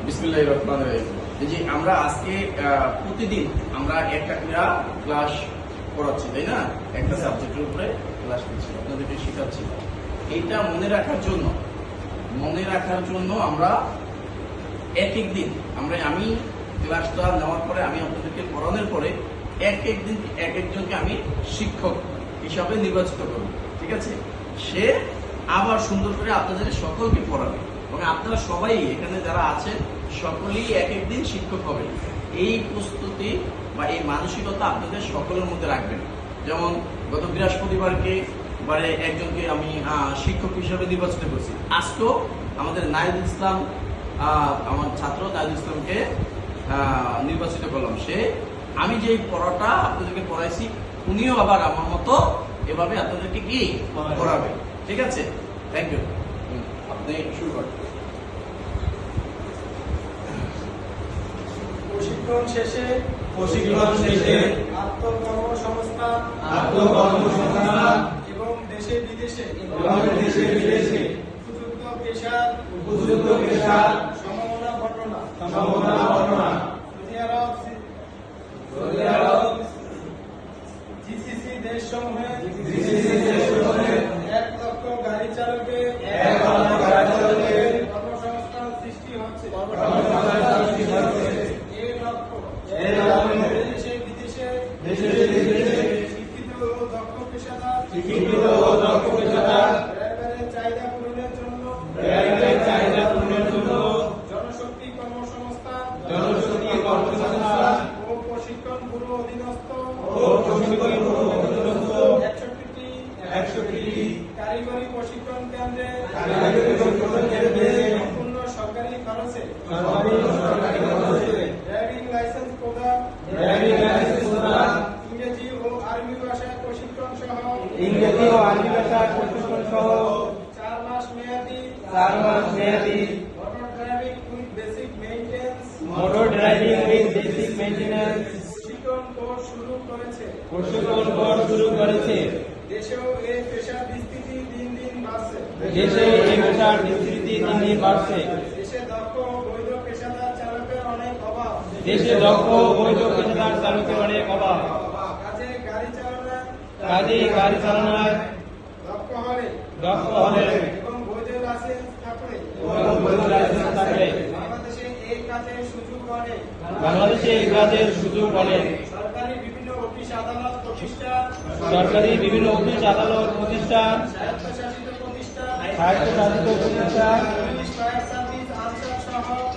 বিসমিল্লাহির রহমানির রহিম। জি, আমরা আজকে প্রতিদিন আমরা একটা ক্লাস করাচ্ছি, তাই না? একটা সাবজেক্টের উপরে ক্লাস দিচ্ছি, আপনাদেরকে শেখাচ্ছি। এইটা মনে রাখার জন্য আমরা এক এক দিন আমি ক্লাসটা নেওয়ার পরে আমি আপনাদেরকে পড়ানোর পরে এক একজনকে আমি শিক্ষক হিসাবে নির্বাচিত করব, ঠিক আছে? সে আবার সুন্দর করে আপনাদের সকলকে পড়াবে এবং আপনারা সবাই এখানে যারা আছেন সকলেই এক একদিন শিক্ষক হবেন। এই প্রস্তুতি বা এই মানসিকতা আপনাদের সকলের মধ্যে রাখবেন। যেমন গত বৃহস্পতিবারকে একজনকে আমি শিক্ষক হিসাবে নির্বাচিত করছি। আজকেও আমাদের নাইদুল ইসলাম, আমার ছাত্র নাইদুল ইসলামকে নির্বাচিত করলাম। আমি যে পড়াটা আপনাদেরকে পড়াইছি উনিও আবার আমার মতো এভাবে আপনাদেরকে কি পড়াবে, ঠিক আছে? Thank you. আপনি শুরু করেন। প্রশিক্ষণ শেষে আত্মকর্মসংস্থান এবং দেশে বিদেশে উপযুক্ত পেশার সম্ভাবনা ঘটনা সৌদি আরব জিসিসি দেশসমূহে 1 লক্ষ গাড়ি চালকের কর্মসংস্থান সৃষ্টি হচ্ছে। দেশে বিদেশে শিক্ষিত ও দক্ষ পেশাদার ড্রাইভারের চাহিদা পূরণের জন্য জনশক্তি কর্মসংস্থান ও প্রশিক্ষণ ব্যুরো অধীনস্থ 61টি কারিগরি প্রশিক্ষণ কেন্দ্রে সম্পূর্ণ সরকারি খরচে ড্রাইভিং লাইসেন্স প্রদান, ইংরেজি ও আরবি ভাষায় প্রশিক্ষণ সহ 4 মাস মেয়াদী motor driving with basic maintenance প্রশিক্ষণ কোর্স শুরু করেছে। দেশেও এই পেশার বিস্তৃতি দিন দিন বাড়ছে। দেশে দক্ষ ও বৈধ পেশাদার চালকের অনেক অভাব। কাজে গাড়ি চালানোর দক্ষ হলে এবং বৈধ লাইসেন্স থাকলে বাংলাদেশে এই কাজের সুযোগ অনেক। সরকারি বিভিন্ন অফিস আদালত প্রতিষ্ঠান, স্বায়ত্তশাসিত প্রতিষ্ঠান,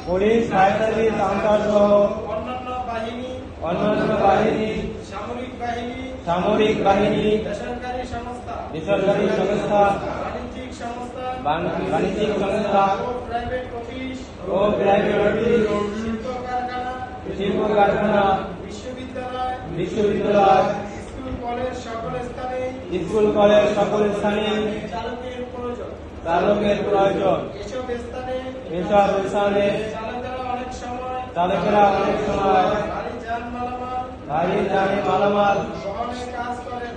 পুলিশ, ফায়ার সার্ভিস, আনসার সহ অন্যান্য বাহিনী, সামরিক বাহিনী, বেসরকারি সংস্থা, বাণিজ্যিক সংস্থা ও প্রাইভেট অফিস, শিল্প কারখানা, বিশ্ববিদ্যালয়, স্কুল কলেজ সকল স্থানে চালকের প্রয়োজন। এসব স্থানে চালকেরা অনেক সময় গাড়ি যান মালামাল বহনের কাজ করে।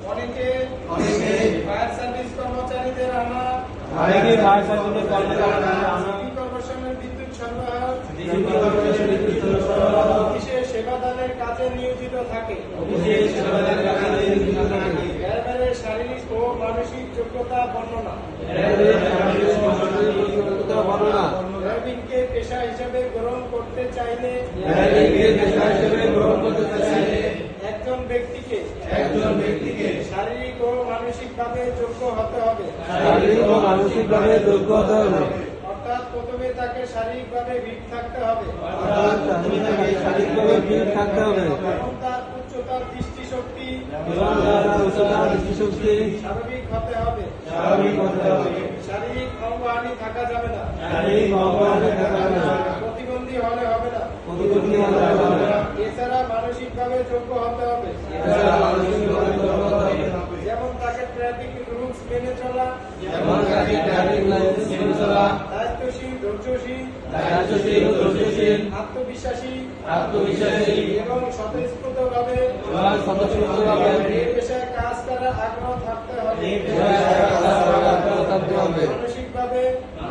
অনেকে ফায়ার সার্ভিস কর্মচারীদের আনা বিদ্যুৎ সরবরাহ বিশেষ সেবাদানের কাজে নিয়োজিত থাকে। ড্রাইভারের শারীরিক ও মানসিক যোগ্যতা বর্ণনা। ড্রাইভিংকে পেশা হিসেবে গ্রহণ করতে চাইলে একজন ব্যক্তিকে শারীরিক ও মানসিকভাবে যোগ্য হতে হবে। অর্থাৎ প্রথমে তাকে শারীরিকভাবে ফিট থাকতে হবে এবং তার উচ্চতার দৃষ্টিশক্তি স্বাভাবিক হতে হবে। শারীরিক অঙ্গহানি থাকা যাবে না। প্রতিবন্ধী হলে হবে না। এছাড়া মানসিকভাবে যোগ্য হতে হবে। যেমন তাকে ট্রাফিক রুলস মেনে চলা, দায়িত্বশীল, ধৈর্যশীল, আত্মবিশ্বাসী এবং স্বতঃস্ফূর্তভাবে এই পেশায় কাজ করার আগ্রহ থাকতে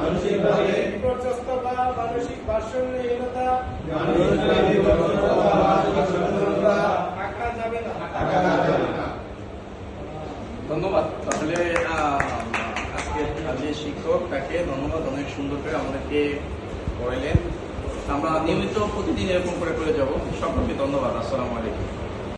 মানসিকভাবে বিপর্যস্ত বা মানসিক ভারসাম্যহীনতা থাকা যাবে না। ধন্যবাদ। তাহলে আজকে যে শিক্ষক তাকে ধন্যবাদ, অনেক সুন্দর করে আমাদেরকে পড়াইলেন। আমরা নিয়মিত প্রতিদিন এরকম করে যাব। সকলকে ধন্যবাদ। আসসালামু আলাইকুম।